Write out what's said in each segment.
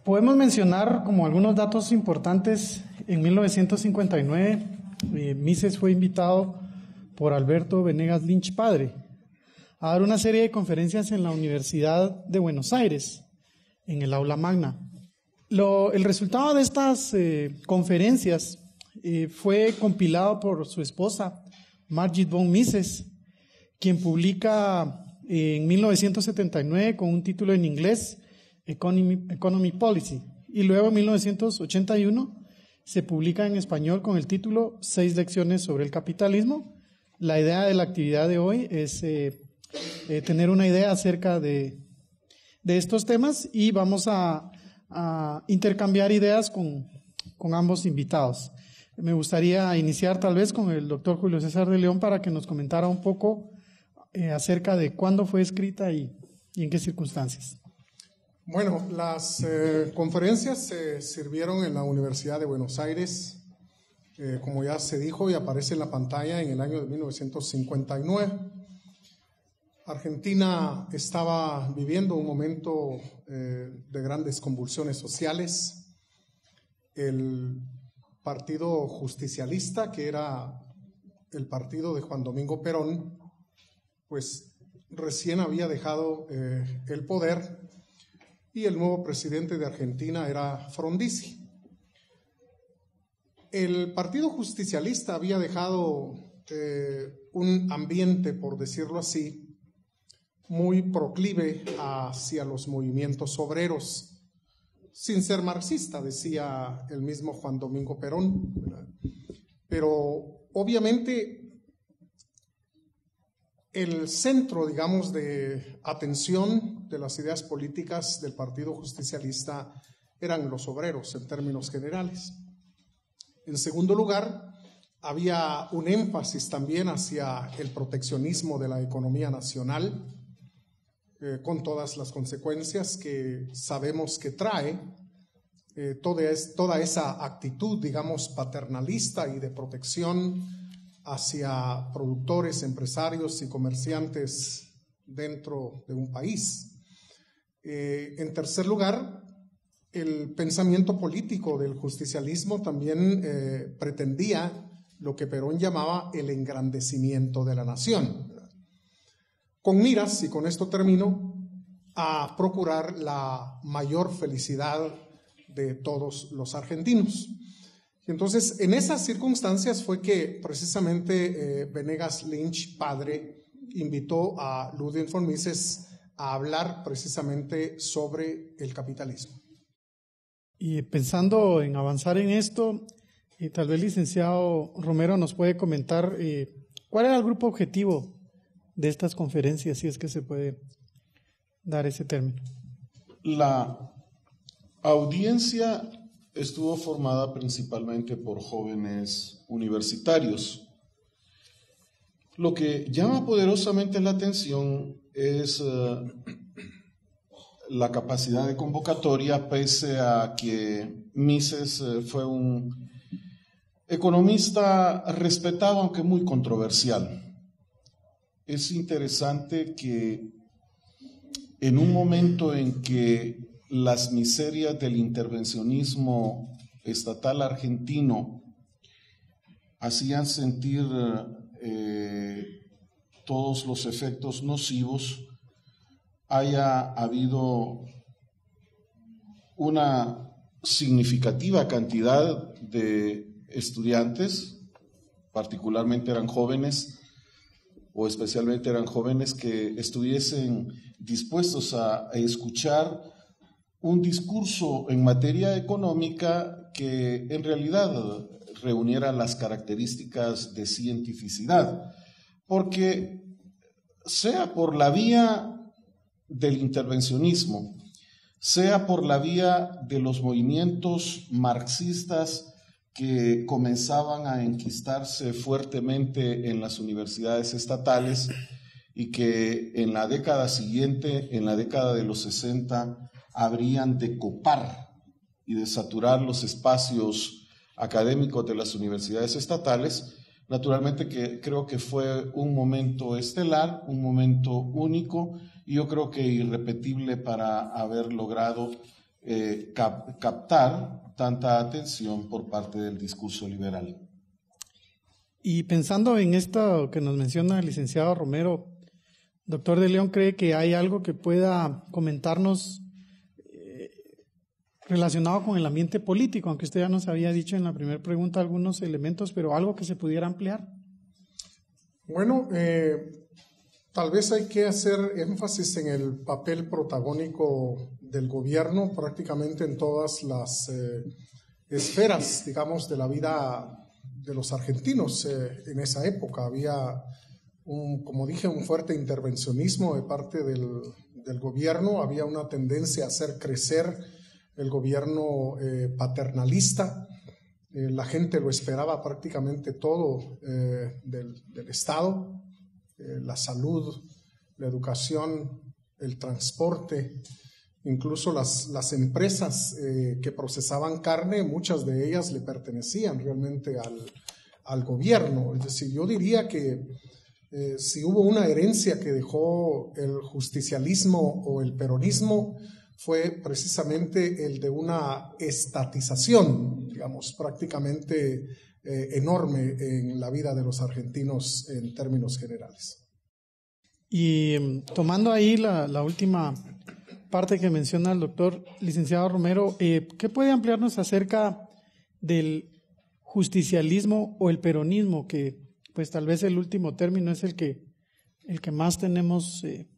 Podemos mencionar como algunos datos importantes. En 1959, Mises fue invitado por Alberto Venegas Lynch padre a dar una serie de conferencias en la Universidad de Buenos Aires, en el aula magna. El resultado de estas conferencias fue compilado por su esposa, Margit von Mises, quien publica en 1979 con un título en inglés, Economy Policy, y luego en 1981 se publica en español con el título 6 lecciones sobre el capitalismo. La idea de la actividad de hoy es tener una idea acerca de estos temas, y vamos a intercambiar ideas con ambos invitados. Me gustaría iniciar tal vez con el doctor Julio César de León para que nos comentara un poco acerca de cuándo fue escrita y en qué circunstancias. Bueno, las conferencias se sirvieron en la Universidad de Buenos Aires, como ya se dijo y aparece en la pantalla, en el año de 1959. Argentina estaba viviendo un momento de grandes convulsiones sociales. El Partido Justicialista, que era el partido de Juan Domingo Perón, pues recién había dejado el poder, y el nuevo presidente de Argentina era Frondizi. El Partido Justicialista había dejado un ambiente, por decirlo así, muy proclive hacia los movimientos obreros, sin ser marxista, decía el mismo Juan Domingo Perón, ¿verdad? Pero obviamente el centro, digamos, de atención de las ideas políticas del Partido Justicialista eran los obreros en términos generales. En segundo lugar, había un énfasis también hacia el proteccionismo de la economía nacional, con todas las consecuencias que sabemos que trae, toda esa actitud, digamos, paternalista y de protección hacia productores, empresarios y comerciantes dentro de un país. En tercer lugar, el pensamiento político del justicialismo también pretendía lo que Perón llamaba el engrandecimiento de la nación, ¿verdad? Con miras, y con esto termino, a procurar la mayor felicidad de todos los argentinos. Y entonces, en esas circunstancias fue que precisamente Venegas Lynch padre invitó a Ludwig von Mises a hablar precisamente sobre el capitalismo. Y pensando en avanzar en esto, tal vez licenciado Romero nos puede comentar cuál era el grupo objetivo de estas conferencias, si es que se puede dar ese término. La audiencia estuvo formada principalmente por jóvenes universitarios. Lo que llama poderosamente la atención es la capacidad de convocatoria, pese a que Mises fue un economista respetado, aunque muy controversial. Es interesante que en un momento en que las miserias del intervencionismo estatal argentino hacían sentir todos los efectos nocivos, haya habido una significativa cantidad de estudiantes, particularmente eran jóvenes, o especialmente eran jóvenes que estuviesen dispuestos a escuchar un discurso en materia económica que en realidad reuniera las características de cientificidad, porque sea por la vía del intervencionismo, sea por la vía de los movimientos marxistas que comenzaban a enquistarse fuertemente en las universidades estatales y que en la década siguiente, en la década de los 60, habrían de copar y de saturar los espacios académicos de las universidades estatales. Naturalmente que creo que fue un momento estelar, un momento único, y yo creo que irrepetible para haber logrado captar tanta atención por parte del discurso liberal. Y pensando en esto que nos menciona el licenciado Romero, doctor de León, ¿cree que hay algo que pueda comentarnos relacionado con el ambiente político? Aunque usted ya nos había dicho en la primera pregunta algunos elementos, pero algo que se pudiera ampliar. Bueno, tal vez hay que hacer énfasis en el papel protagónico del gobierno prácticamente en todas las esferas, digamos, de la vida de los argentinos. En esa época había, como dije, un fuerte intervencionismo de parte del gobierno, había una tendencia a hacer crecer el gobierno paternalista. La gente lo esperaba prácticamente todo del Estado, la salud, la educación, el transporte, incluso las empresas que procesaban carne, muchas de ellas le pertenecían realmente al gobierno. Es decir, yo diría que si hubo una herencia que dejó el justicialismo o el peronismo, fue precisamente el de una estatización, digamos, prácticamente enorme en la vida de los argentinos en términos generales. Y tomando ahí la última parte que menciona el doctor licenciado Romero, ¿qué puede ampliarnos acerca del justicialismo o el peronismo, que pues tal vez el último término es el que más tenemos de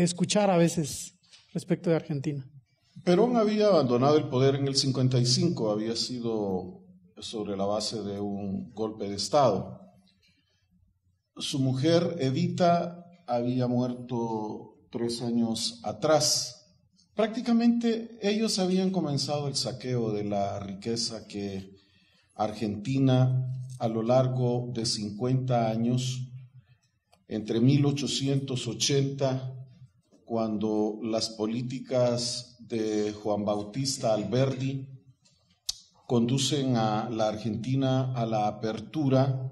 escuchar a veces respecto de Argentina? Perón había abandonado el poder en el 55, había sido sobre la base de un golpe de Estado. Su mujer, Evita, había muerto 3 años atrás. Prácticamente ellos habían comenzado el saqueo de la riqueza que Argentina a lo largo de 50 años, entre 1880, cuando las políticas de Juan Bautista Alberdi conducen a la Argentina a la apertura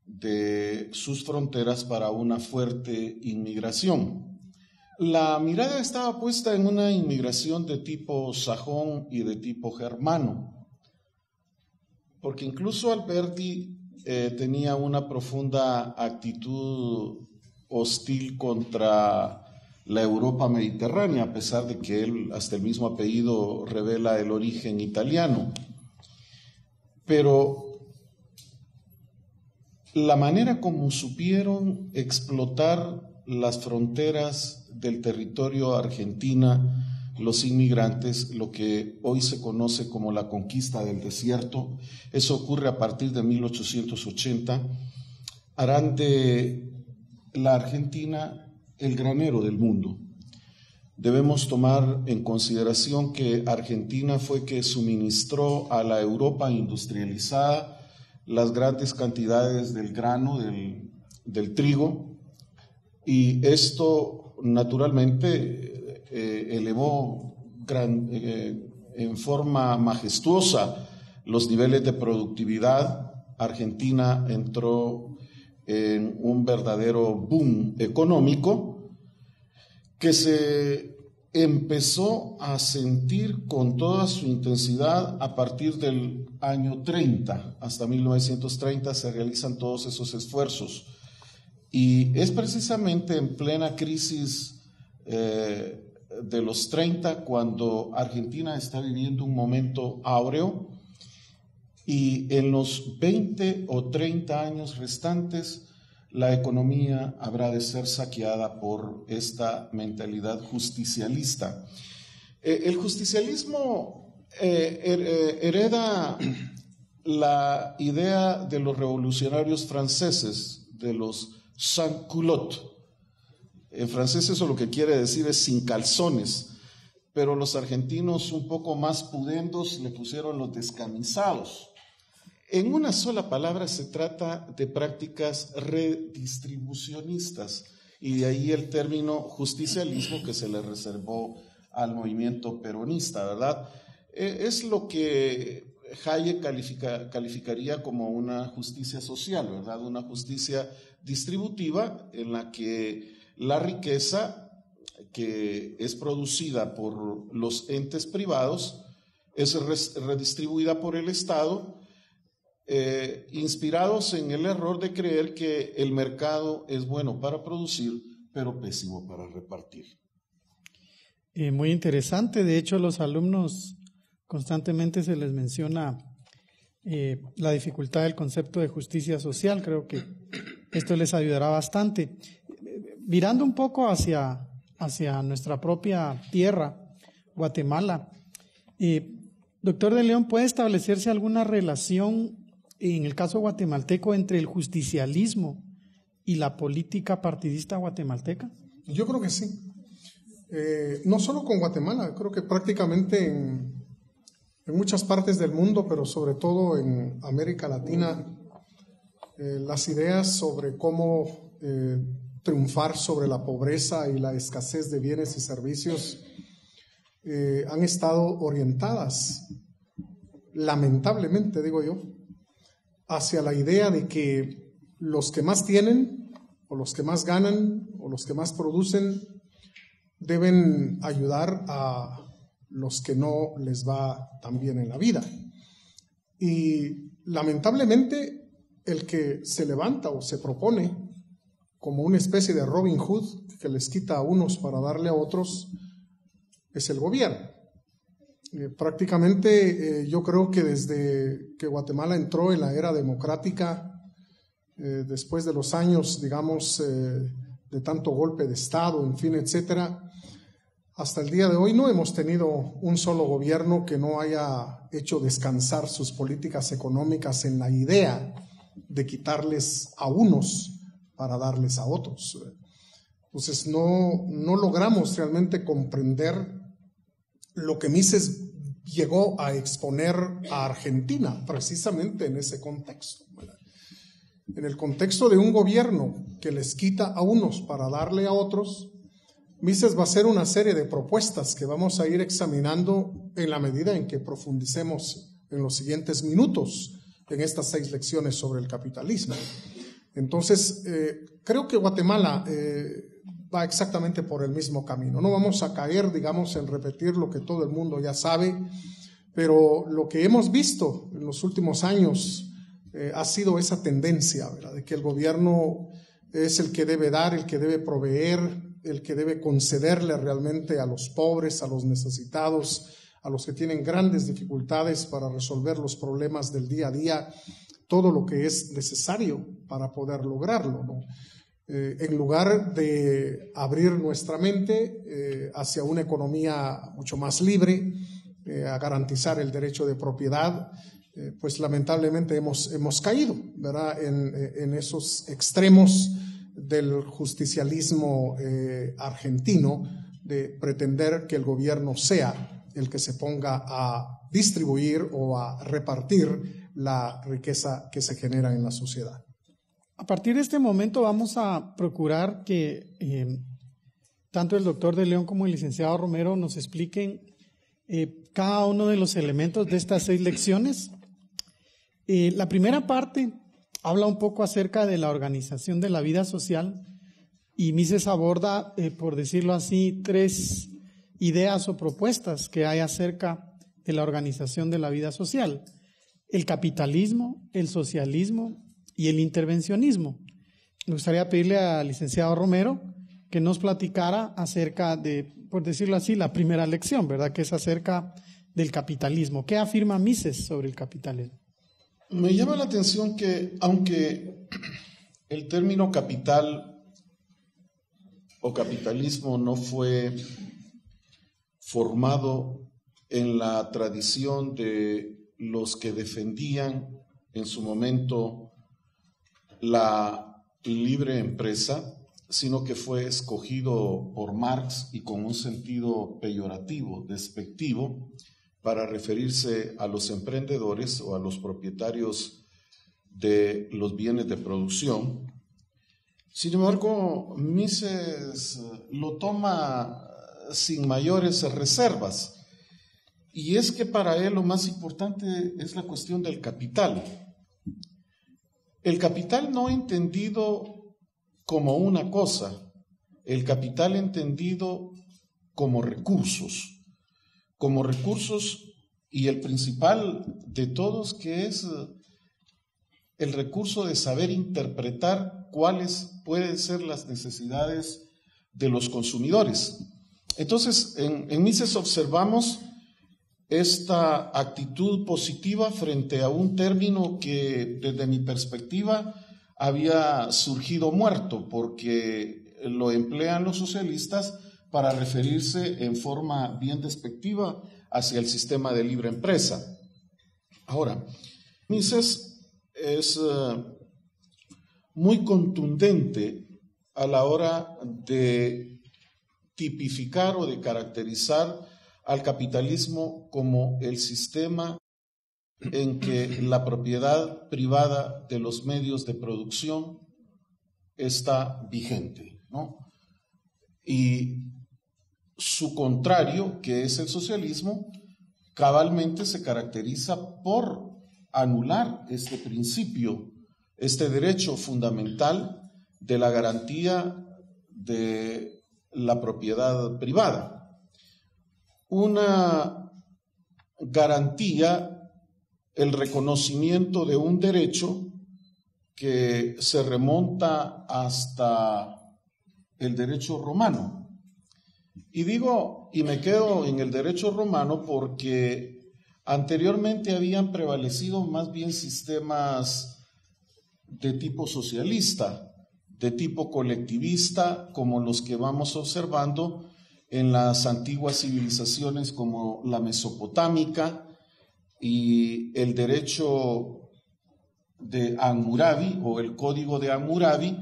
de sus fronteras para una fuerte inmigración. La mirada estaba puesta en una inmigración de tipo sajón y de tipo germano, porque incluso Alberdi tenía una profunda actitud hostil contra la Europa mediterránea, a pesar de que él, hasta el mismo apellido, revela el origen italiano. Pero la manera como supieron explotar las fronteras del territorio argentino los inmigrantes, lo que hoy se conoce como la conquista del desierto, eso ocurre a partir de 1880, harán de la Argentina el granero del mundo. Debemos tomar en consideración que Argentina fue que suministró a la Europa industrializada las grandes cantidades del grano, del trigo, y esto naturalmente elevó en forma majestuosa los niveles de productividad. Argentina entró en un verdadero boom económico que se empezó a sentir con toda su intensidad a partir del año 30. Hasta 1930 se realizan todos esos esfuerzos. Y es precisamente en plena crisis de los 30 cuando Argentina está viviendo un momento áureo, y en los 20 o 30 años restantes la economía habrá de ser saqueada por esta mentalidad justicialista. El justicialismo hereda la idea de los revolucionarios franceses, de los sans-culottes. En francés eso lo que quiere decir es sin calzones, pero los argentinos, un poco más pudendos, le pusieron los descamisados. En una sola palabra, se trata de prácticas redistribucionistas, y de ahí el término justicialismo que se le reservó al movimiento peronista, ¿verdad? Es lo que Hayek calificaría como una justicia social, ¿verdad? Una justicia distributiva en la que la riqueza que es producida por los entes privados es redistribuida por el Estado, inspirados en el error de creer que el mercado es bueno para producir, pero pésimo para repartir. Muy interesante. De hecho, los alumnos constantemente se les menciona la dificultad del concepto de justicia social. Creo que esto les ayudará bastante. Virando un poco hacia nuestra propia tierra, Guatemala, doctor de León, ¿puede establecerse alguna relación en el caso guatemalteco entre el justicialismo y la política partidista guatemalteca? Yo creo que sí. No solo con Guatemala, creo que prácticamente en muchas partes del mundo, pero sobre todo en América Latina, las ideas sobre cómo triunfar sobre la pobreza y la escasez de bienes y servicios han estado orientadas, lamentablemente digo yo, hacia la idea de que los que más tienen, o los que más ganan, o los que más producen, deben ayudar a los que no les va tan bien en la vida. Y lamentablemente el que se levanta o se propone como una especie de Robin Hood que les quita a unos para darle a otros es el gobierno. Prácticamente yo creo que desde que Guatemala entró en la era democrática, después de los años, digamos, de tanto golpe de Estado, en fin, etcétera, hasta el día de hoy no hemos tenido un solo gobierno que no haya hecho descansar sus políticas económicas en la idea de quitarles a unos para darles a otros. Entonces no logramos realmente comprender lo que Mises llegó a exponer a Argentina, precisamente en ese contexto. En el contexto de un gobierno que les quita a unos para darle a otros, Mises va a hacer una serie de propuestas que vamos a ir examinando en la medida en que profundicemos en los siguientes minutos en estas 6 lecciones sobre el capitalismo. Entonces, creo que Guatemala va exactamente por el mismo camino. No vamos a caer, digamos, en repetir lo que todo el mundo ya sabe, pero lo que hemos visto en los últimos años ha sido esa tendencia, ¿verdad?, de que el gobierno es el que debe dar, el que debe proveer, el que debe concederle realmente a los pobres, a los necesitados, a los que tienen grandes dificultades para resolver los problemas del día a día, todo lo que es necesario para poder lograrlo, ¿no? En lugar de abrir nuestra mente hacia una economía mucho más libre, a garantizar el derecho de propiedad, pues lamentablemente hemos caído, ¿verdad?, en esos extremos del justicialismo argentino, de pretender que el gobierno sea el que se ponga a distribuir o a repartir la riqueza que se genera en la sociedad. A partir de este momento vamos a procurar que tanto el doctor de León como el licenciado Romero nos expliquen cada uno de los elementos de estas 6 lecciones. La primera parte habla un poco acerca de la organización de la vida social y Mises aborda, por decirlo así, 3 ideas o propuestas que hay acerca de la organización de la vida social: el capitalismo, el socialismo y el intervencionismo. Me gustaría pedirle al licenciado Romero que nos platicara acerca de, por decirlo así, la primera lección, ¿verdad?, que es acerca del capitalismo. ¿Qué afirma Mises sobre el capitalismo? Me llama la atención que, aunque el término capital o capitalismo no fue formado en la tradición de los que defendían en su momento la libre empresa, sino que fue escogido por Marx y con un sentido peyorativo, despectivo, para referirse a los emprendedores o a los propietarios de los bienes de producción. Sin embargo, Mises lo toma sin mayores reservas, y es que para él lo más importante es la cuestión del capital. El capital no entendido como una cosa, el capital entendido como recursos y el principal de todos, que es el recurso de saber interpretar cuáles pueden ser las necesidades de los consumidores. Entonces, en Mises observamos esta actitud positiva frente a un término que, desde mi perspectiva, había surgido muerto, porque lo emplean los socialistas para referirse en forma bien despectiva hacia el sistema de libre empresa. Ahora, Mises es muy contundente a la hora de tipificar o de caracterizar al capitalismo como el sistema en que la propiedad privada de los medios de producción está vigente, ¿no? Y su contrario, que es el socialismo, cabalmente se caracteriza por anular este principio, este derecho fundamental de la garantía de la propiedad privada. Una garantía, el reconocimiento de un derecho que se remonta hasta el derecho romano. Y me quedo en el derecho romano porque anteriormente habían prevalecido más bien sistemas de tipo socialista, de tipo colectivista, como los que vamos observando en las antiguas civilizaciones como la mesopotámica y el derecho de Hammurabi o el código de Hammurabi,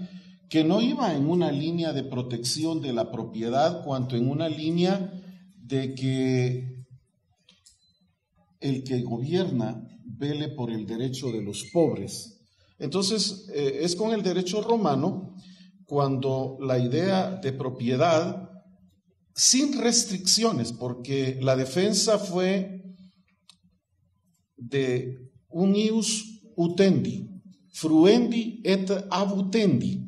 que no iba en una línea de protección de la propiedad, cuanto en una línea de que el que gobierna vele por el derecho de los pobres. Entonces, es con el derecho romano cuando la idea de propiedad sin restricciones, porque la defensa fue de un ius utendi, fruendi et abutendi,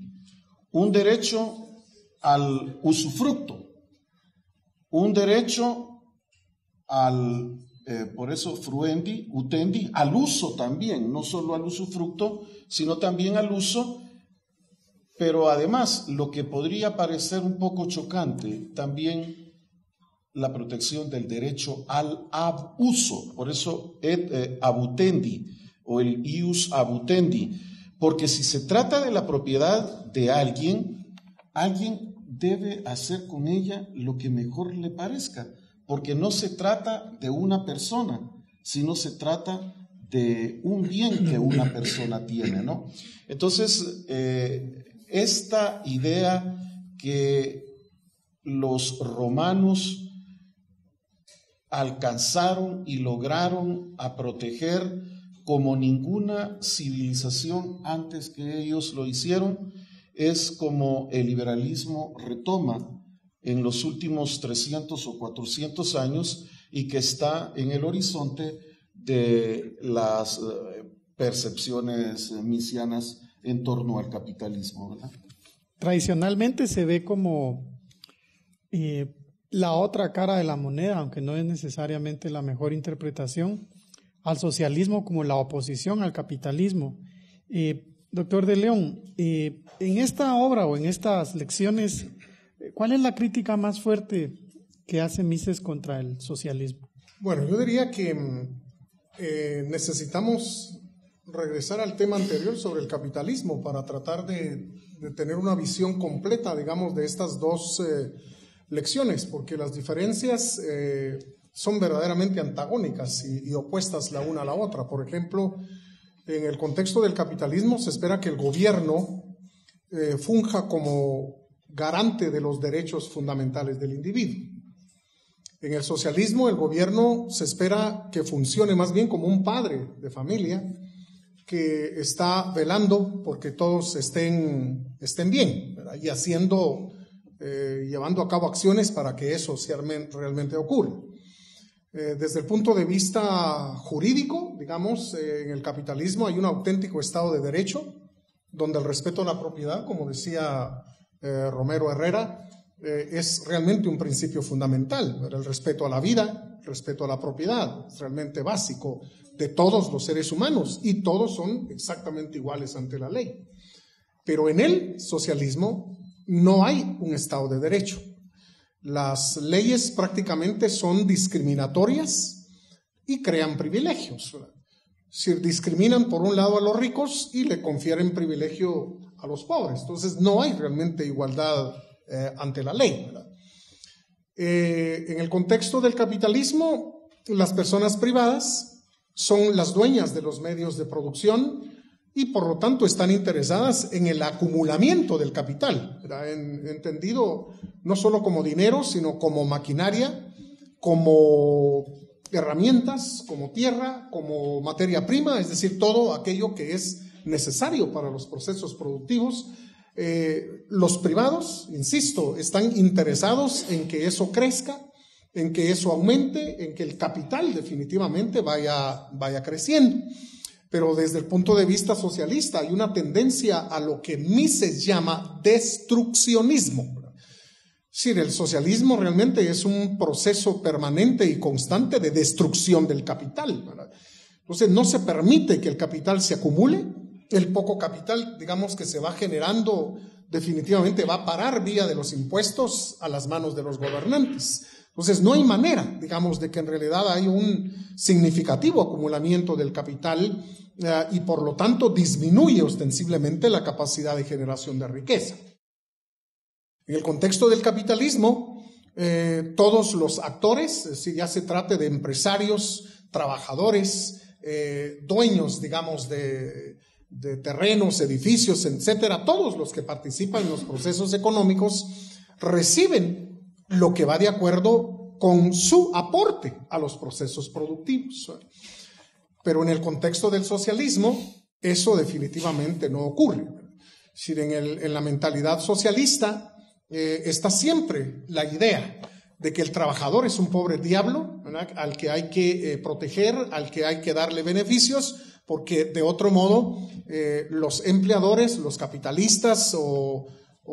un derecho al usufructo, un derecho al, por eso fruendi, utendi, al uso también, no solo al usufructo, sino también al uso. Pero además, lo que podría parecer un poco chocante, también la protección del derecho al abuso, por eso et abutendi o el ius abutendi, porque si se trata de la propiedad de alguien debe hacer con ella lo que mejor le parezca, porque no se trata de una persona, sino se trata de un bien que una persona tiene, ¿no? Entonces, esta idea que los romanos alcanzaron y lograron a proteger como ninguna civilización antes que ellos lo hicieron, es como el liberalismo retoma en los últimos 300 o 400 años y que está en el horizonte de las percepciones miesianas en torno al capitalismo, ¿verdad? Tradicionalmente se ve como la otra cara de la moneda, aunque no es necesariamente la mejor interpretación, al socialismo como la oposición al capitalismo. Doctor de León, en esta obra o en estas lecciones, ¿cuál es la crítica más fuerte que hace Mises contra el socialismo? Bueno, yo diría que necesitamos regresar al tema anterior sobre el capitalismo para tratar de tener una visión completa, digamos, de estas dos lecciones, porque las diferencias son verdaderamente antagónicas y opuestas la una a la otra. Por ejemplo, en el contexto del capitalismo se espera que el gobierno funja como garante de los derechos fundamentales del individuo. En el socialismo, el gobierno se espera que funcione más bien como un padre de familia que está velando porque todos estén bien, ¿verdad? Y llevando a cabo acciones para que eso realmente ocurra. Desde el punto de vista jurídico, digamos, en el capitalismo hay un auténtico Estado de Derecho, donde el respeto a la propiedad, como decía Romero Herrera, es realmente un principio fundamental. El respeto a la vida, el respeto a la propiedad, es realmente básico de todos los seres humanos y todos son exactamente iguales ante la ley. Pero en el socialismo no hay un Estado de Derecho. Las leyes prácticamente son discriminatorias y crean privilegios. Si discriminan por un lado a los ricos y le confieren privilegio a los pobres. Entonces no hay realmente igualdad ante la ley, ¿verdad? En el contexto del capitalismo, las personas privadas son las dueñas de los medios de producción y por lo tanto están interesadas en el acumulamiento del capital, ¿verdad? Entendido no solo como dinero, sino como maquinaria, como herramientas, como tierra, como materia prima, es decir, todo aquello que es necesario para los procesos productivos. Los privados, insisto, están interesados en que eso crezca, en que eso aumente, en que el capital definitivamente vaya creciendo. Pero desde el punto de vista socialista hay una tendencia a lo que Mises llama destruccionismo. Es decir, el socialismo realmente es un proceso permanente y constante de destrucción del capital, ¿verdad? Entonces no se permite que el capital se acumule. El poco capital, digamos, que se va generando, definitivamente va a parar vía de los impuestos a las manos de los gobernantes. Entonces no hay manera, digamos, de que en realidad hay un significativo acumulamiento del capital y por lo tanto disminuye ostensiblemente la capacidad de generación de riqueza. En el contexto del capitalismo, todos los actores, si ya se trate de empresarios, trabajadores, dueños, digamos, de terrenos, edificios, etcétera, todos los que participan en los procesos económicos reciben lo que va de acuerdo con su aporte a los procesos productivos. Pero en el contexto del socialismo, eso definitivamente no ocurre. Es decir, en la mentalidad socialista está siempre la idea de que el trabajador es un pobre diablo, ¿verdad?, al que hay que proteger, al que hay que darle beneficios, porque de otro modo los empleadores, los capitalistas o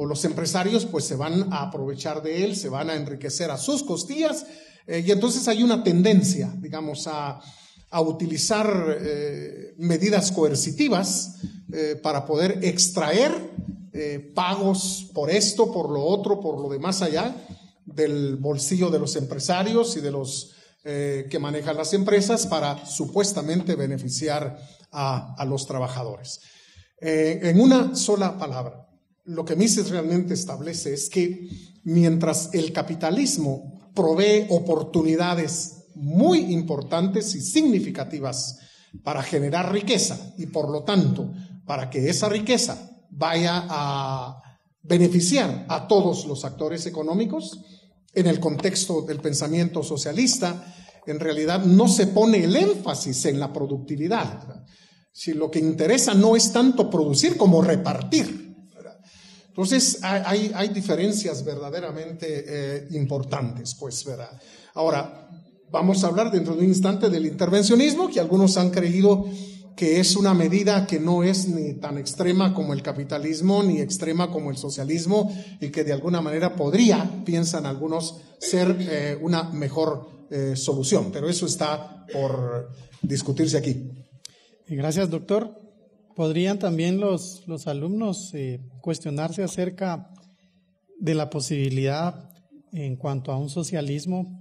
los empresarios pues se van a aprovechar de él, se van a enriquecer a sus costillas y entonces hay una tendencia, digamos, a utilizar medidas coercitivas para poder extraer pagos por esto, por lo otro, por lo de más allá del bolsillo de los empresarios y de los que manejan las empresas para supuestamente beneficiar a los trabajadores. En una sola palabra, lo que Mises realmente establece es que mientras el capitalismo provee oportunidades muy importantes y significativas para generar riqueza y por lo tanto para que esa riqueza vaya a beneficiar a todos los actores económicos, en el contexto del pensamiento socialista, en realidad no se pone el énfasis en la productividad, ¿verdad? Si lo que interesa no es tanto producir como repartir, ¿verdad? Entonces hay diferencias verdaderamente importantes, pues, ¿verdad? Ahora, vamos a hablar dentro de un instante del intervencionismo, que algunos han creído que es una medida que no es ni tan extrema como el capitalismo, ni extrema como el socialismo, y que de alguna manera podría, piensan algunos, ser una mejor solución. Pero eso está por discutirse aquí. Gracias, doctor. ¿Podrían también los alumnos cuestionarse acerca de la posibilidad en cuanto a un socialismo,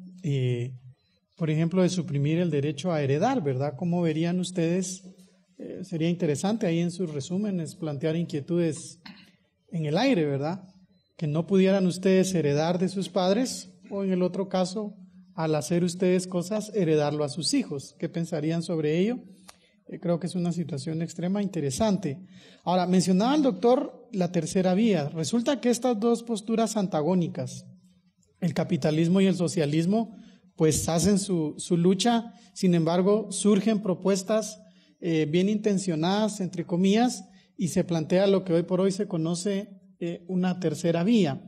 por ejemplo, de suprimir el derecho a heredar, ¿verdad? ¿Cómo verían ustedes? Sería interesante ahí en sus resúmenes plantear inquietudes en el aire, ¿verdad? Que no pudieran ustedes heredar de sus padres o en el otro caso, al hacer ustedes cosas, heredarlo a sus hijos. ¿Qué pensarían sobre ello? Creo que es una situación extrema interesante. Ahora, mencionaba el doctor la tercera vía. Resulta que estas dos posturas antagónicas, el capitalismo y el socialismo, pues hacen su lucha. Sin embargo, surgen propuestas bien intencionadas, entre comillas, y se plantea lo que hoy por hoy se conoce una tercera vía.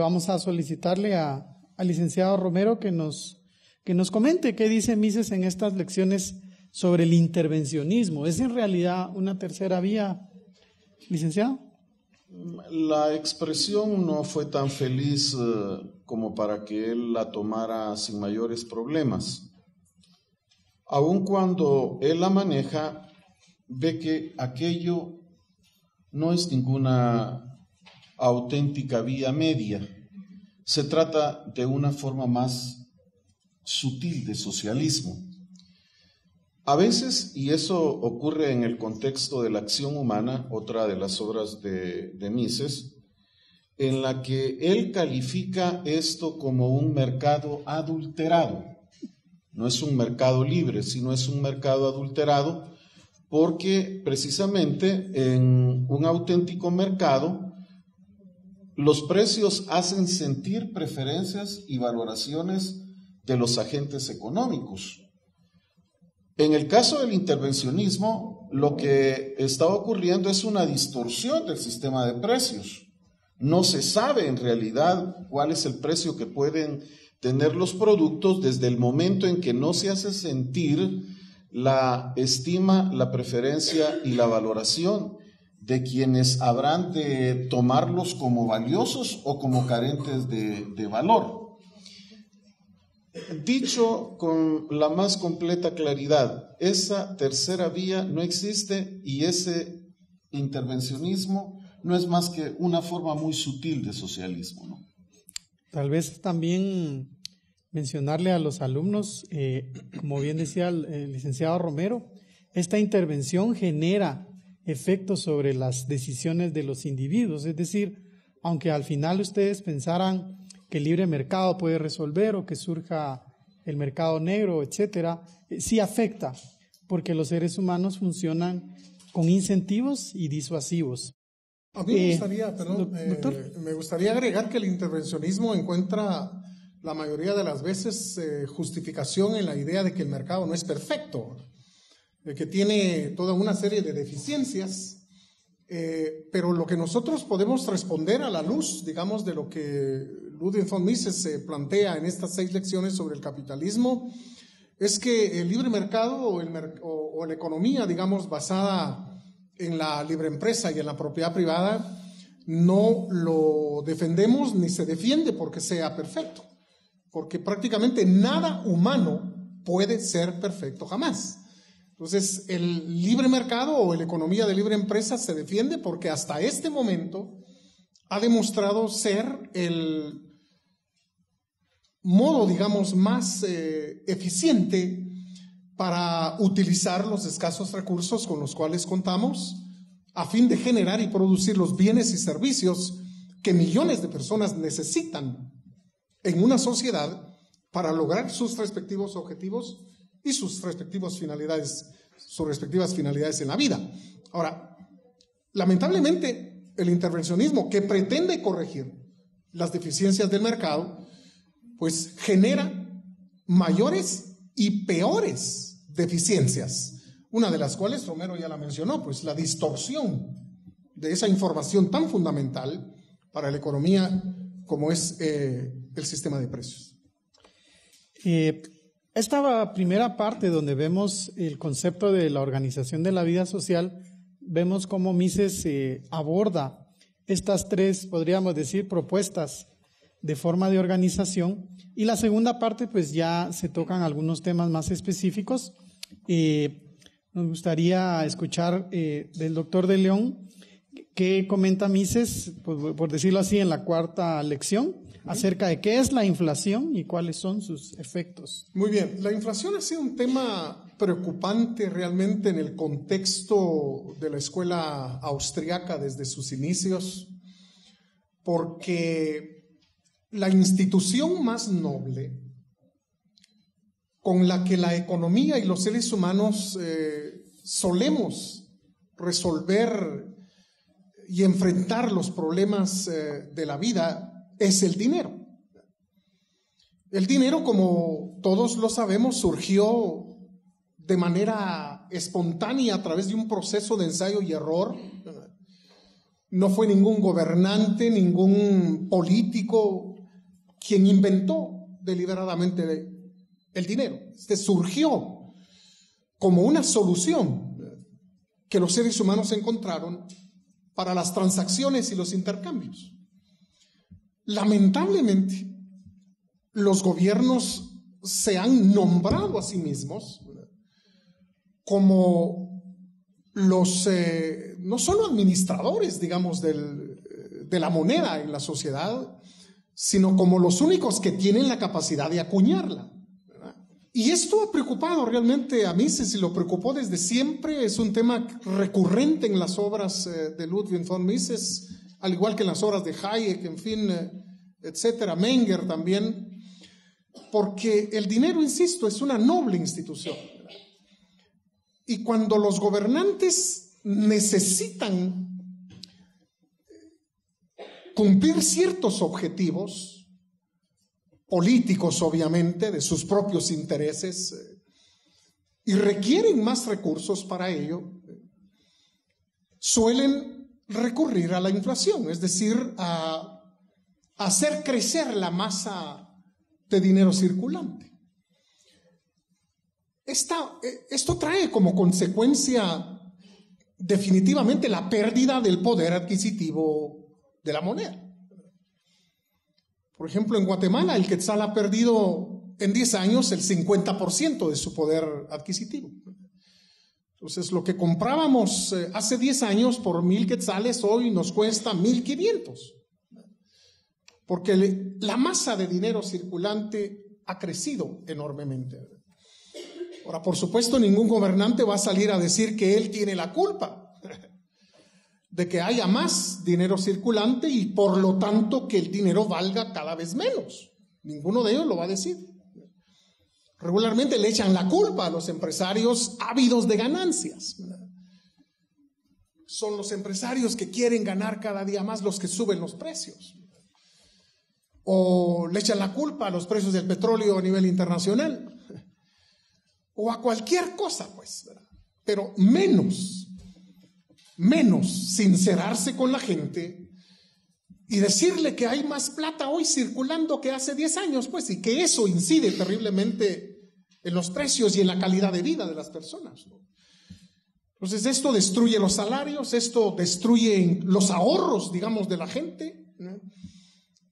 Vamos a solicitarle al licenciado Romero que nos comente qué dice Mises en estas lecciones sobre el intervencionismo. ¿Es en realidad una tercera vía, licenciado? La expresión no fue tan feliz como para que él la tomara sin mayores problemas. Aun cuando él la maneja, ve que aquello no es ninguna auténtica vía media. Se trata de una forma más sutil de socialismo. A veces, y eso ocurre en el contexto de la acción humana, otra de las obras de Mises, en la que él califica esto como un mercado adulterado. No es un mercado libre, sino es un mercado adulterado, porque precisamente en un auténtico mercado los precios hacen sentir preferencias y valoraciones de los agentes económicos. En el caso del intervencionismo, lo que está ocurriendo es una distorsión del sistema de precios. No se sabe en realidad cuál es el precio que pueden tener los productos desde el momento en que no se hace sentir la estima, la preferencia y la valoración de quienes habrán de tomarlos como valiosos o como carentes de valor. Dicho con la más completa claridad, esa tercera vía no existe y ese intervencionismo no es más que una forma muy sutil de socialismo, ¿no? Tal vez también mencionarle a los alumnos, como bien decía el licenciado Romero, esta intervención genera efectos sobre las decisiones de los individuos, es decir, aunque al final ustedes pensaran que el libre mercado puede resolver o que surja el mercado negro, etcétera, sí afecta, porque los seres humanos funcionan con incentivos y disuasivos. A mí me gustaría, me gustaría agregar que el intervencionismo encuentra la mayoría de las veces justificación en la idea de que el mercado no es perfecto, de que tiene toda una serie de deficiencias, pero lo que nosotros podemos responder a la luz, digamos, de lo que Ludwig von Mises plantea en estas 6 lecciones sobre el capitalismo, es que el libre mercado o la economía, digamos, basada en la libre empresa y en la propiedad privada, no lo defendemos ni se defiende porque sea perfecto, porque prácticamente nada humano puede ser perfecto jamás. Entonces, el libre mercado o la economía de libre empresa se defiende porque hasta este momento ha demostrado ser el modo, digamos, más eficiente para utilizar los escasos recursos con los cuales contamos a fin de generar y producir los bienes y servicios que millones de personas necesitan en una sociedad para lograr sus respectivos objetivos y sus respectivas finalidades en la vida. Ahora, lamentablemente, el intervencionismo que pretende corregir las deficiencias del mercado, pues genera mayores y peores deficiencias, una de las cuales Romero ya la mencionó, pues la distorsión de esa información tan fundamental para la economía como es el sistema de precios. Esta primera parte donde vemos el concepto de la organización de la vida social, vemos cómo Mises aborda estas 3, podríamos decir, propuestas de forma de organización, y la segunda parte pues ya se tocan algunos temas más específicos. Nos gustaría escuchar del doctor de León qué comenta Mises, por decirlo así, en la 4ª lección, acerca de qué es la inflación y cuáles son sus efectos. Muy bien, la inflación ha sido un tema preocupante realmente en el contexto de la escuela austriaca desde sus inicios, porque la institución más noble con la que la economía y los seres humanos solemos resolver y enfrentar los problemas de la vida es el dinero. El dinero, como todos lo sabemos, surgió de manera espontánea a través de un proceso de ensayo y error. No fue ningún gobernante, ningún político quien inventó deliberadamente el dinero. Surgió como una solución que los seres humanos encontraron para las transacciones y los intercambios. Lamentablemente, los gobiernos se han nombrado a sí mismos como los, no solo administradores, digamos, de la moneda en la sociedad, sino como los únicos que tienen la capacidad de acuñarla, ¿verdad? Y esto ha preocupado realmente a Mises y lo preocupó desde siempre. Es un tema recurrente en las obras de Ludwig von Mises, al igual que en las obras de Hayek, en fin, etcétera, Menger también, porque el dinero, insisto, es una noble institución. Y cuando los gobernantes necesitan cumplir ciertos objetivos políticos, obviamente, de sus propios intereses, y requieren más recursos para ello, suelen recurrir a la inflación, es decir, a hacer crecer la masa de dinero circulante. Esto trae como consecuencia definitivamente la pérdida del poder adquisitivo de la moneda. Por ejemplo, en Guatemala el quetzal ha perdido en 10 años el 50% de su poder adquisitivo. Entonces, lo que comprábamos hace 10 años por 1,000 quetzales, hoy nos cuesta 1,500. Porque la masa de dinero circulante ha crecido enormemente. Ahora, por supuesto, ningún gobernante va a salir a decir que él tiene la culpa de que haya más dinero circulante y por lo tanto que el dinero valga cada vez menos. Ninguno de ellos lo va a decir. Regularmente le echan la culpa a los empresarios ávidos de ganancias. Son los empresarios que quieren ganar cada día más los que suben los precios. O le echan la culpa a los precios del petróleo a nivel internacional. O a cualquier cosa, pues, ¿verdad? Pero menos sincerarse con la gente y decirle que hay más plata hoy circulando que hace 10 años, pues, y que eso incide terriblemente en los precios y en la calidad de vida de las personas, ¿no? Entonces, esto destruye los salarios, esto destruye los ahorros, digamos, de la gente, ¿no?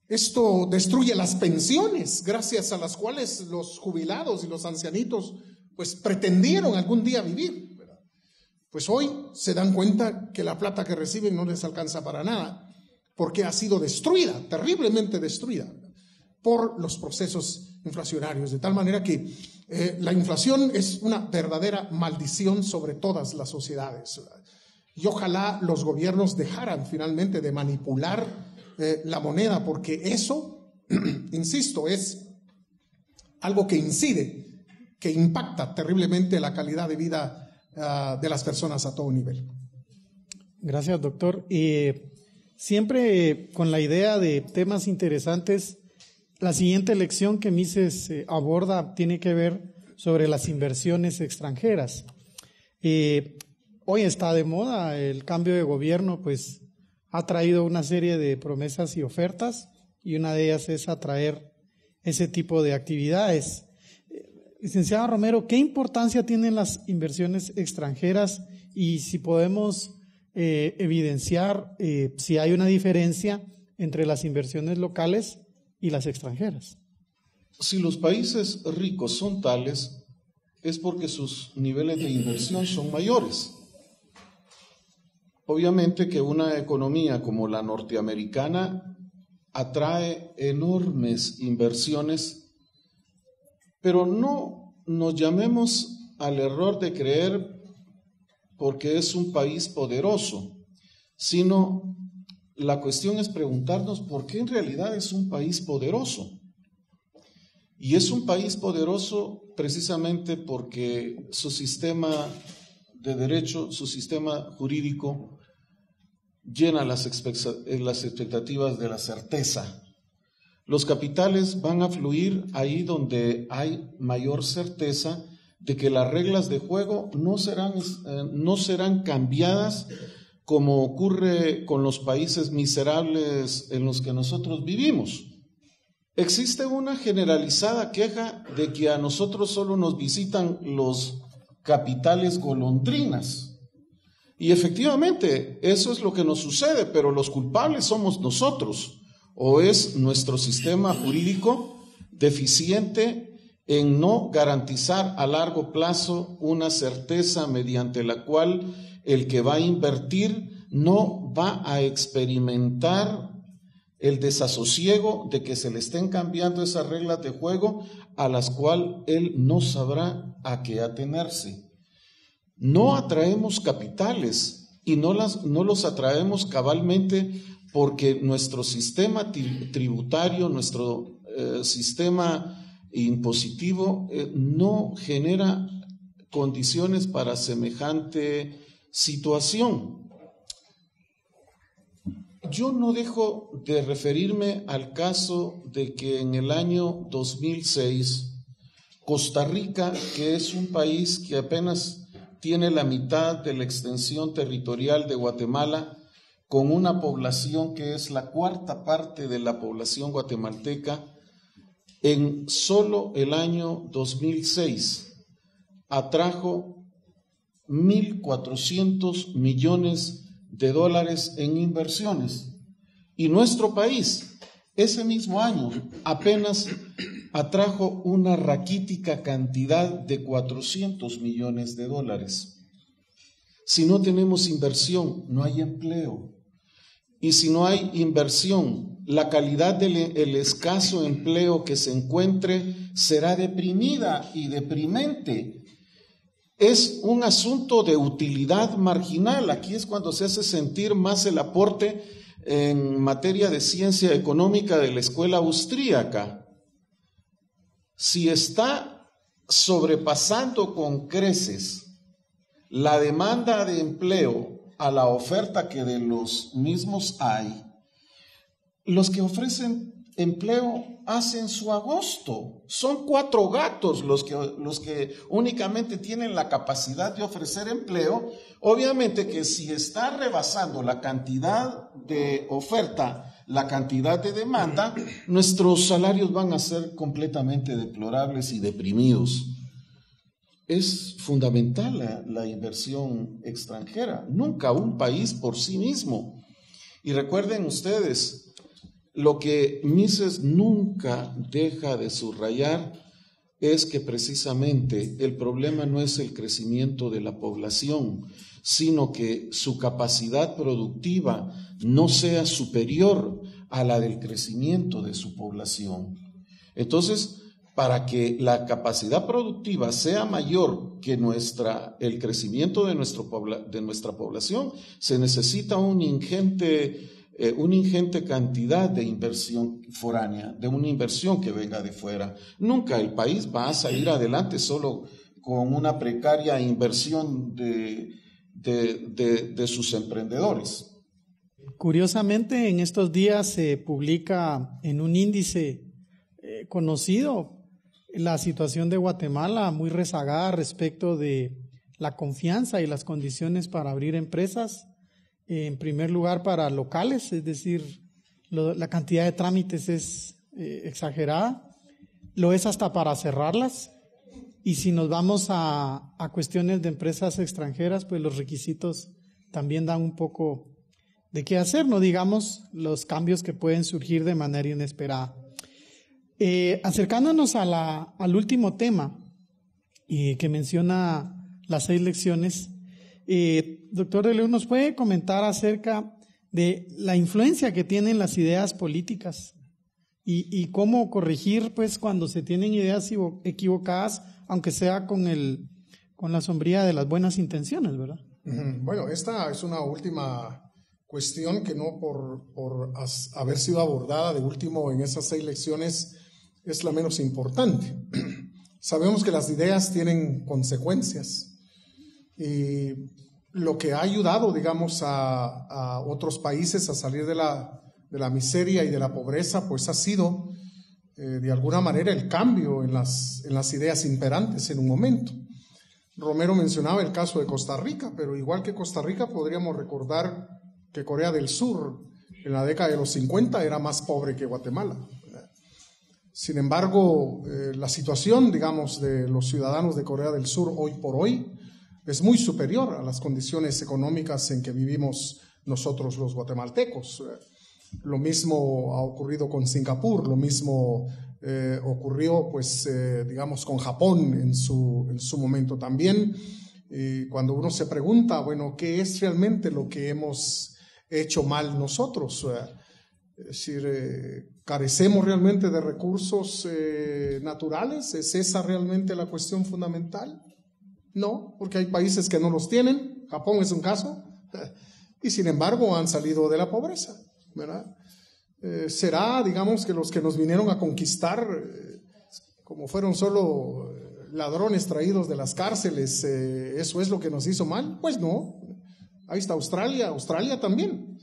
Esto destruye las pensiones, gracias a las cuales los jubilados y los ancianitos pues pretendieron algún día vivir, ¿verdad? Pues hoy se dan cuenta que la plata que reciben no les alcanza para nada, porque ha sido destruida, terriblemente destruida, por los procesos inflacionarios, de tal manera que la inflación es una verdadera maldición sobre todas las sociedades. Y ojalá los gobiernos dejaran finalmente de manipular la moneda, porque eso, insisto, es algo que incide, que impacta terriblemente la calidad de vida de las personas a todo nivel. Gracias, doctor. Siempre con la idea de temas interesantes, la siguiente lección que Mises aborda tiene que ver sobre las inversiones extranjeras. Hoy está de moda el cambio de gobierno, pues ha traído una serie de promesas y ofertas, y una de ellas es atraer ese tipo de actividades. Licenciado Romero, ¿qué importancia tienen las inversiones extranjeras y si podemos evidenciar si hay una diferencia entre las inversiones locales y las extranjeras? Si los países ricos son tales, es porque sus niveles de inversión son mayores. Obviamente que una economía como la norteamericana atrae enormes inversiones, pero no nos llamemos al error de creer porque es un país poderoso, sino la cuestión es preguntarnos por qué en realidad es un país poderoso. Y es un país poderoso precisamente porque su sistema de derecho, su sistema jurídico, llena las expectativas de la certeza. Los capitales van a fluir ahí donde hay mayor certeza de que las reglas de juego no serán cambiadas como ocurre con los países miserables en los que nosotros vivimos. Existe una generalizada queja de que a nosotros solo nos visitan los capitales golondrinas. Y efectivamente, eso es lo que nos sucede, pero los culpables somos nosotros, o es nuestro sistema jurídico deficiente en no garantizar a largo plazo una certeza mediante la cual el que va a invertir no va a experimentar el desasosiego de que se le estén cambiando esas reglas de juego a las cuales él no sabrá a qué atenerse. No atraemos capitales y no los atraemos cabalmente porque nuestro sistema tributario, nuestro sistema impositivo no genera condiciones para semejante situación. Yo no dejo de referirme al caso de que en el año 2006 Costa Rica, que es un país que apenas tiene la mitad de la extensión territorial de Guatemala, con una población que es la cuarta parte de la población guatemalteca, en solo el año 2006 atrajo 1.400 millones de dólares en inversiones. Y nuestro país, ese mismo año, apenas atrajo una raquítica cantidad de 400 millones de dólares. Si no tenemos inversión, no hay empleo. Y si no hay inversión, la calidad del escaso empleo que se encuentre será deprimida y deprimente. Es un asunto de utilidad marginal. Aquí es cuando se hace sentir más el aporte en materia de ciencia económica de la escuela austríaca. Si está sobrepasando con creces la demanda de empleo a la oferta que de los mismos hay, los que ofrecen empleo hacen su agosto. Son 4 gatos los que únicamente tienen la capacidad de ofrecer empleo. Obviamente que si está rebasando la cantidad de oferta, la cantidad de demanda, nuestros salarios van a ser completamente deplorables y deprimidos. Es fundamental la inversión extranjera, nunca un país por sí mismo. Y recuerden ustedes, lo que Mises nunca deja de subrayar es que precisamente el problema no es el crecimiento de la población, sino que su capacidad productiva no sea superior a la del crecimiento de su población. Entonces, para que la capacidad productiva sea mayor que el crecimiento de nuestra población, se necesita una ingente cantidad de inversión foránea, de una inversión que venga de fuera. Nunca el país va a salir adelante solo con una precaria inversión de sus emprendedores. Curiosamente, en estos días se publica en un índice conocido la situación de Guatemala, muy rezagada respecto de la confianza y las condiciones para abrir empresas. En primer lugar, para locales, es decir, la cantidad de trámites es exagerada, lo es hasta para cerrarlas. Y si nos vamos a cuestiones de empresas extranjeras, pues los requisitos también dan un poco de qué hacer, no digamos los cambios que pueden surgir de manera inesperada. Acercándonos al último tema que menciona las 6 lecciones, doctor de León, ¿nos puede comentar acerca de la influencia que tienen las ideas políticas y cómo corregir, pues, cuando se tienen ideas equivocadas, aunque sea con la sombría de las buenas intenciones, ¿verdad? Bueno, esta es una última cuestión que no por haber sido abordada de último en esas 6 lecciones es la menos importante. Sabemos que las ideas tienen consecuencias y lo que ha ayudado, digamos, a otros países a salir de la miseria y de la pobreza, pues ha sido de alguna manera el cambio en las ideas imperantes en un momento. Romero mencionaba el caso de Costa Rica, pero igual que Costa Rica podríamos recordar que Corea del Sur en la década de los 50 era más pobre que Guatemala. Sin embargo, la situación, digamos, de los ciudadanos de Corea del Sur hoy por hoy es muy superior a las condiciones económicas en que vivimos nosotros los guatemaltecos. Lo mismo ha ocurrido con Singapur, lo mismo ocurrió, pues, digamos, con Japón en su momento también. Y cuando uno se pregunta, bueno, ¿qué es realmente lo que hemos hecho mal nosotros? Es decir, ¿carecemos realmente de recursos naturales? ¿Es esa realmente la cuestión fundamental? No, porque hay países que no los tienen. Japón es un caso. Y sin embargo han salido de la pobreza, ¿verdad? Será, digamos, que los que nos vinieron a conquistar, como fueron solo ladrones traídos de las cárceles, ¿eso es lo que nos hizo mal? Pues no. Ahí está Australia también.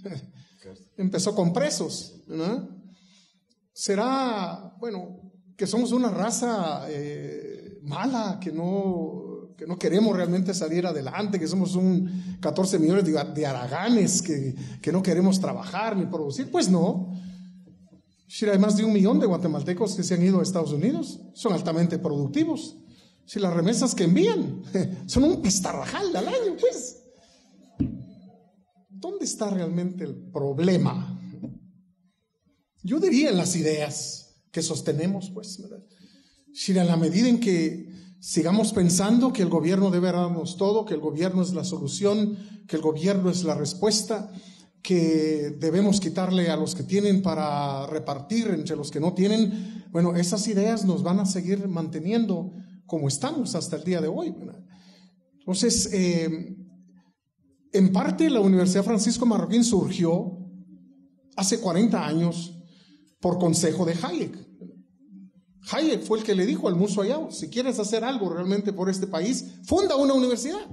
Empezó con presos, ¿verdad? Será, bueno, que somos una raza mala, que no queremos realmente salir adelante, que somos 14 millones de haraganes que no queremos trabajar ni producir. Pues no. Si hay más de 1 millón de guatemaltecos que se han ido a Estados Unidos, son altamente productivos. Si las remesas que envían son un pistarrajal al año, pues. ¿Dónde está realmente el problema? Yo diría en las ideas que sostenemos, pues, ¿verdad? Si a la medida en que sigamos pensando que el gobierno debe darnos todo, que el gobierno es la solución, que el gobierno es la respuesta, que debemos quitarle a los que tienen para repartir entre los que no tienen, bueno, esas ideas nos van a seguir manteniendo como estamos hasta el día de hoy, ¿verdad? Entonces, en parte la Universidad Francisco Marroquín surgió hace 40 años por consejo de Hayek. Hayek fue el que le dijo al Muso Ayao, si quieres hacer algo realmente por este país, funda una universidad.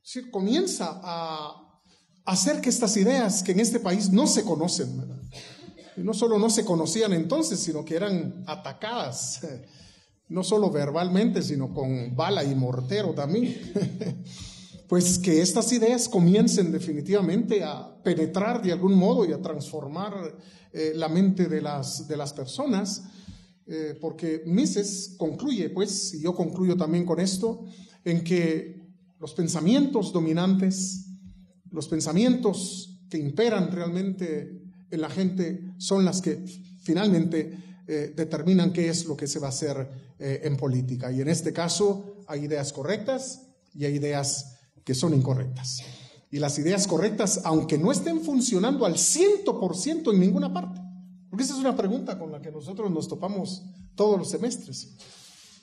Sí, comienza a hacer que estas ideas que en este país no se conocen, ¿verdad? Y no solo no se conocían entonces, sino que eran atacadas, no solo verbalmente, sino con bala y mortero también. Pues que estas ideas comiencen definitivamente a penetrar de algún modo y a transformar la mente de las personas, porque Mises concluye, pues, y yo concluyo también con esto, en que los pensamientos dominantes, los pensamientos que imperan realmente en la gente son las que finalmente determinan qué es lo que se va a hacer en política. Y en este caso hay ideas correctas y hay ideas que son incorrectas. Y las ideas correctas, aunque no estén funcionando al 100% en ninguna parte, porque esa es una pregunta con la que nosotros nos topamos todos los semestres.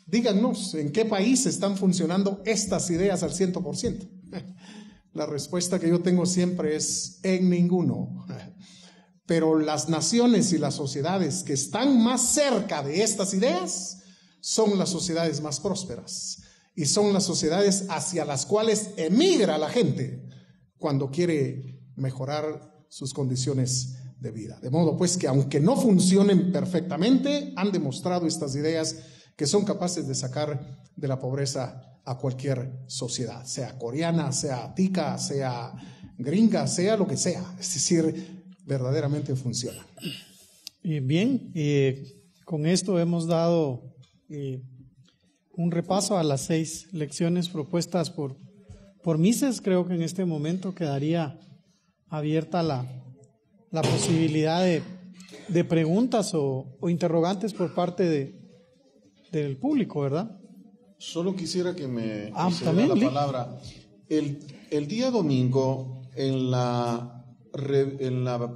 Díganos, ¿en qué país están funcionando estas ideas al 100%? La respuesta que yo tengo siempre es en ninguno. Pero las naciones y las sociedades que están más cerca de estas ideas son las sociedades más prósperas. Y son las sociedades hacia las cuales emigra la gente cuando quiere mejorar sus condiciones de vida. De modo pues que aunque no funcionen perfectamente, han demostrado estas ideas que son capaces de sacar de la pobreza a cualquier sociedad, sea coreana, sea tica, sea gringa, sea lo que sea. Es decir, verdaderamente funciona. Bien, con esto hemos dado un repaso a las 6 lecciones propuestas por Mises. Creo que en este momento quedaría abierta la posibilidad de preguntas o interrogantes por parte del público, ¿verdad? Solo quisiera que me también, la palabra. El día domingo, en la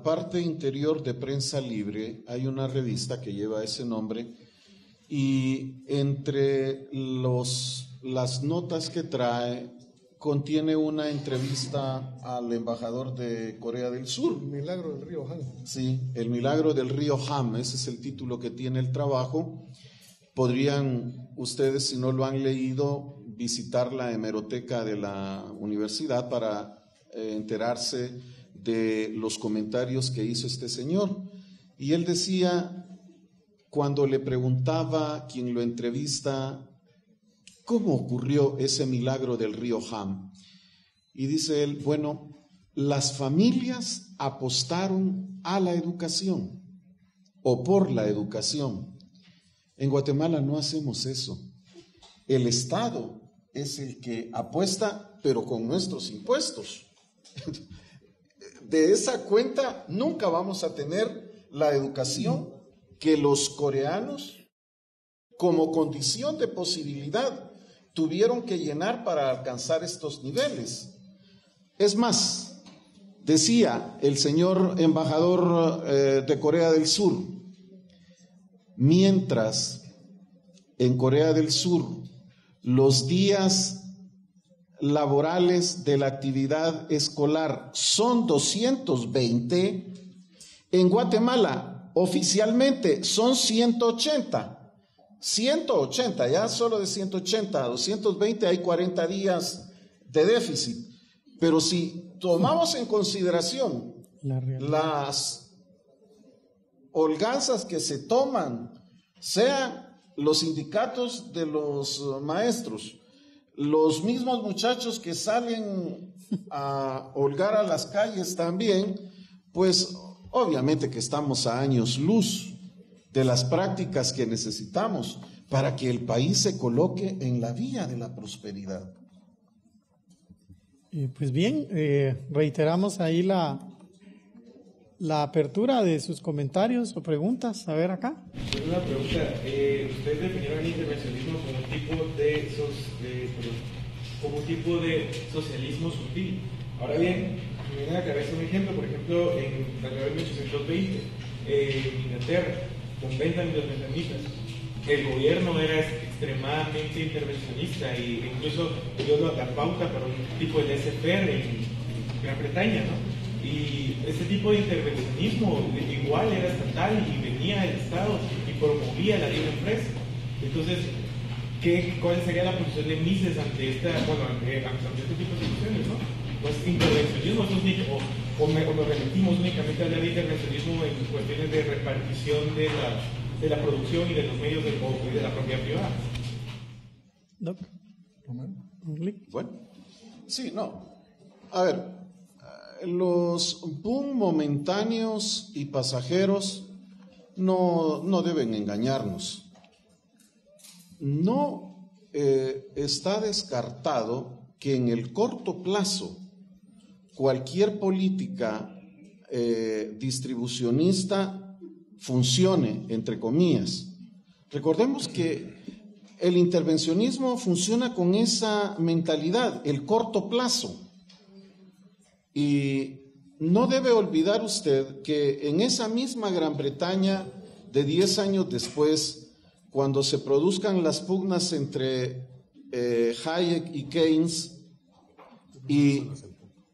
parte interior de Prensa Libre, hay una revista que lleva ese nombre. Y entre las notas que trae, contiene una entrevista al embajador de Corea del Sur. El milagro del río Han. Sí, el milagro del río Han, ese es el título que tiene el trabajo. Podrían ustedes, si no lo han leído, visitar la hemeroteca de la universidad para enterarse de los comentarios que hizo este señor. Y él decía, cuando le preguntaba quien lo entrevista, ¿cómo ocurrió ese milagro del río Han? Y dice él, bueno, las familias apostaron a la educación o por la educación. En Guatemala no hacemos eso. El Estado es el que apuesta, pero con nuestros impuestos. De esa cuenta nunca vamos a tener la educación que los coreanos, como condición de posibilidad, tuvieron que llenar para alcanzar estos niveles. Es más, decía el señor embajador de Corea del Sur, mientras en Corea del Sur los días laborales de la actividad escolar son 220, en Guatemala oficialmente son 180, ya solo de 180 a 220 hay 40 días de déficit. Pero si tomamos en consideración las holganzas que se toman, sean los sindicatos de los maestros, los mismos muchachos que salen a holgar a las calles también, pues obviamente que estamos a años luz de las prácticas que necesitamos para que el país se coloque en la vía de la prosperidad. Pues bien, reiteramos ahí la apertura de sus comentarios o preguntas. A ver acá. Una pregunta. Ustedes definieron el intervencionismo como un tipo de socialismo sutil. Ahora bien, me viene a la cabeza un ejemplo. Por ejemplo, en la guerra de 1820, en Inglaterra, con 20 intervencionistas, el gobierno era extremadamente intervencionista e incluso dio la pauta para un tipo de laissez-faire en Gran Bretaña, ¿no? Y ese tipo de intervencionismo igual era estatal y venía del Estado y promovía la libre empresa. Entonces, ¿cuál sería la posición de Mises ante este tipo de situaciones, ¿no? Pues intervencionismo, o nos remitimos únicamente a hablar de intervencionismo en cuestiones de repartición de la producción y de los medios y de la propiedad privada. Bueno, sí, no. A ver, los boom momentáneos y pasajeros no deben engañarnos. No está descartado que en el corto plazo cualquier política distribucionista funcione, entre comillas. Recordemos que el intervencionismo funciona con esa mentalidad, el corto plazo. Y no debe olvidar usted que en esa misma Gran Bretaña, de 10 años después, cuando se produzcan las pugnas entre Hayek y Keynes, y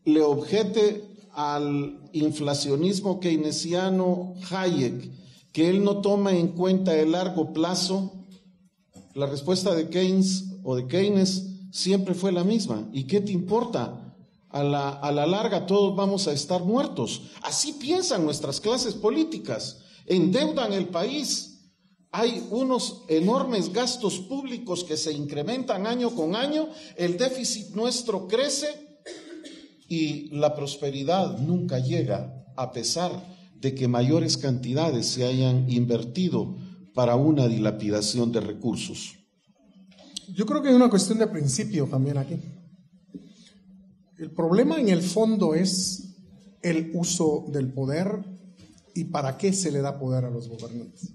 le objete al inflacionismo keynesiano Hayek que él no toma en cuenta el largo plazo, la respuesta de Keynes o de Keynes siempre fue la misma. ¿Y qué te importa? A la larga todos vamos a estar muertos. Así piensan nuestras clases políticas, endeudan el país. Hay unos enormes gastos públicos que se incrementan año con año, el déficit nuestro crece y la prosperidad nunca llega, a pesar de que mayores cantidades se hayan invertido para una dilapidación de recursos. Yo creo que hay una cuestión de principio también aquí. El problema en el fondo es el uso del poder y para qué se le da poder a los gobernantes.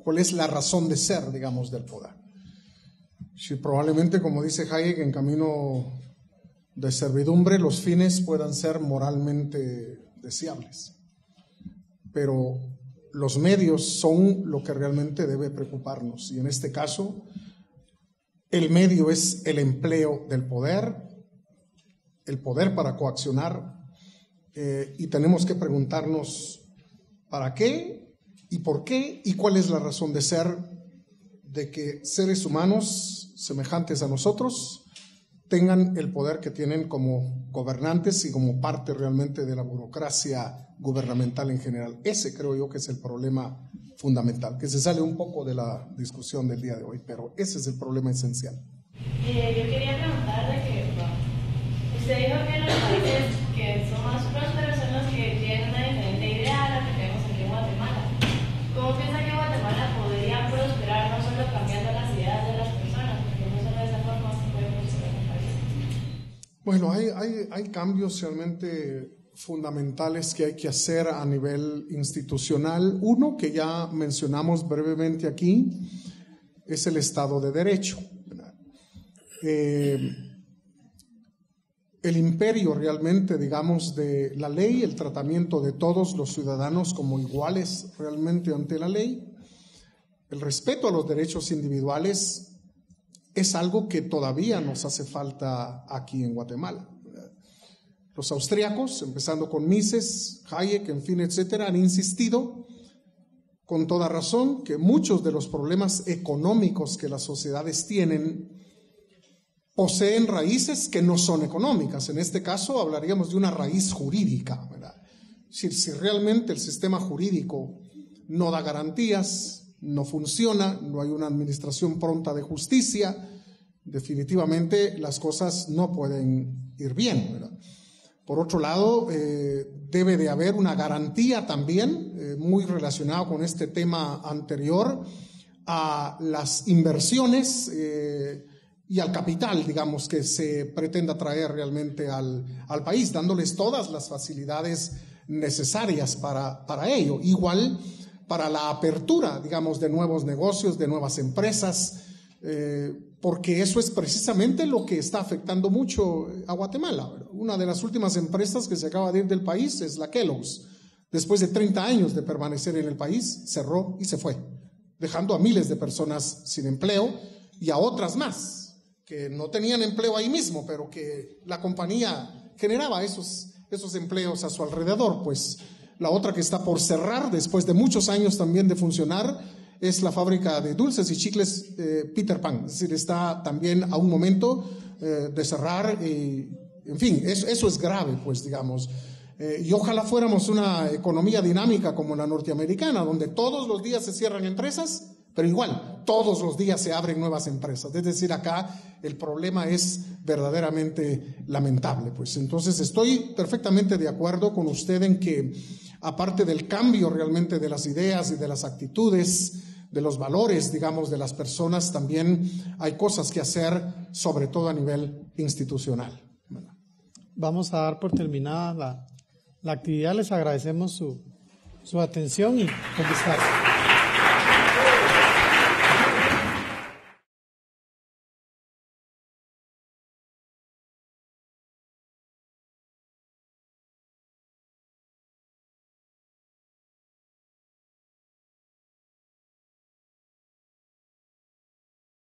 ¿Cuál es la razón de ser, digamos, del poder? Si probablemente, como dice Hayek, en camino de servidumbre, los fines puedan ser moralmente deseables. Pero los medios son lo que realmente debe preocuparnos. Y en este caso, el medio es el empleo del poder, el poder para coaccionar, y tenemos que preguntarnos ¿para qué y por qué y cuál es la razón de ser de que seres humanos semejantes a nosotros tengan el poder que tienen como gobernantes y como parte realmente de la burocracia gubernamental en general? Ese creo yo que es el problema fundamental, que se sale un poco de la discusión del día de hoy, pero ese es el problema esencial. Yo quería preguntar de que usted dijo que los países que son más prósperos son los que tienen una diferente idea a la que tenemos aquí en Guatemala. ¿Cómo piensa que Guatemala podría prosperar no solo cambiando las ideas de las personas, porque no solo de esa forma se puede prosperar? Bueno, hay cambios realmente fundamentales que hay que hacer a nivel institucional. Uno que ya mencionamos brevemente aquí es el Estado de Derecho. El imperio realmente, digamos, de la ley, el tratamiento de todos los ciudadanos como iguales realmente ante la ley, el respeto a los derechos individuales es algo que todavía nos hace falta aquí en Guatemala. Los austríacos, empezando con Mises, Hayek, en fin, etcétera, han insistido con toda razón que muchos de los problemas económicos que las sociedades tienen poseen raíces que no son económicas. En este caso hablaríamos de una raíz jurídica, ¿verdad? Si realmente el sistema jurídico no da garantías, no funciona, no hay una administración pronta de justicia, definitivamente las cosas no pueden ir bien, ¿verdad? Por otro lado, debe de haber una garantía también, muy relacionado con este tema anterior, a las inversiones y al capital, digamos, que se pretenda traer realmente al país, dándoles todas las facilidades necesarias para ello. Igual para la apertura, digamos, de nuevos negocios, de nuevas empresas, porque eso es precisamente lo que está afectando mucho a Guatemala. Una de las últimas empresas que se acaba de ir del país es la Kellogg's. Después de 30 años de permanecer en el país, cerró y se fue, dejando a miles de personas sin empleo y a otras más que no tenían empleo ahí mismo, pero que la compañía generaba esos empleos a su alrededor. Pues la otra que está por cerrar después de muchos años también de funcionar es la fábrica de dulces y chicles Peter Pan. Es decir, está también a un momento de cerrar. En fin, eso es grave, pues, digamos. Y ojalá fuéramos una economía dinámica como la norteamericana, donde todos los días se cierran empresas, pero igual, todos los días se abren nuevas empresas. Es decir, acá el problema es verdaderamente lamentable, pues. Entonces, estoy perfectamente de acuerdo con usted en que, aparte del cambio realmente de las ideas y de las actitudes, de los valores, digamos, de las personas, también hay cosas que hacer, sobre todo a nivel institucional. Vamos a dar por terminada la actividad. Les agradecemos su atención y feliz tarde.